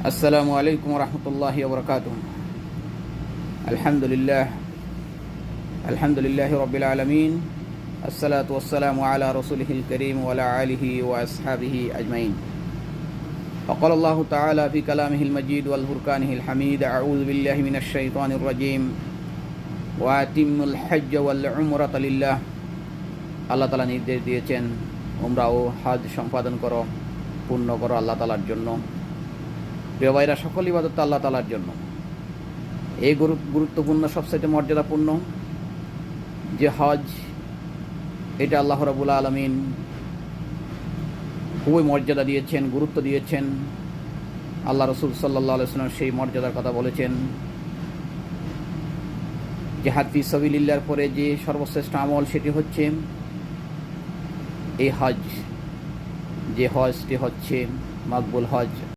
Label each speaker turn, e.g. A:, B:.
A: আসসালামু আলাইকুম রহমতুল্লাহি ওবরকাতুহ। আলহামদুলিল্লাহ আলহামদুলিল্লাহ রবিল আলমিন। আসসালাতু ওয়াসসালামু আলা রসুলিহিল করিম ওয়ালা আলিহি ওয়া আসহাবিহি আজমাইন। وقال الله تعالى في كلامه المجيد والفرقانه الحميد: أعوذ بالله من الشيطان الرجيم وأتموا الحج والعمرة لله। আল্লাহ তাআলা নির্দেশ দিয়েছেন, উমরা ও হজ সম্পাদন করো, পূর্ণ করো আল্লাহ তাআলার জন্য। প্রিয় ভাইরা, সকল ইবাদত আল্লাহ তাআলার জন্য। এই গুরুত্বপূর্ণ, সবচেয়ে মর্যাদাপূর্ণ যে হজ, এটা আল্লাহ রাব্বুল আলামিন খুবই মর্যাদা দিয়েছেন, গুরুত্ব দিয়েছেন। আল্লাহ রাসূল সাল্লাল্লাহু আলাইহি ওয়াসাল্লাম সেই মর্যাদার কথা বলেছেন। জিহাদ ফি সাবিলিল্লাহর পরে যে সর্বশ্রেষ্ঠ আমল, সেটি হচ্ছে এই হজ। যে হজটি হচ্ছে মাকবুল হজ।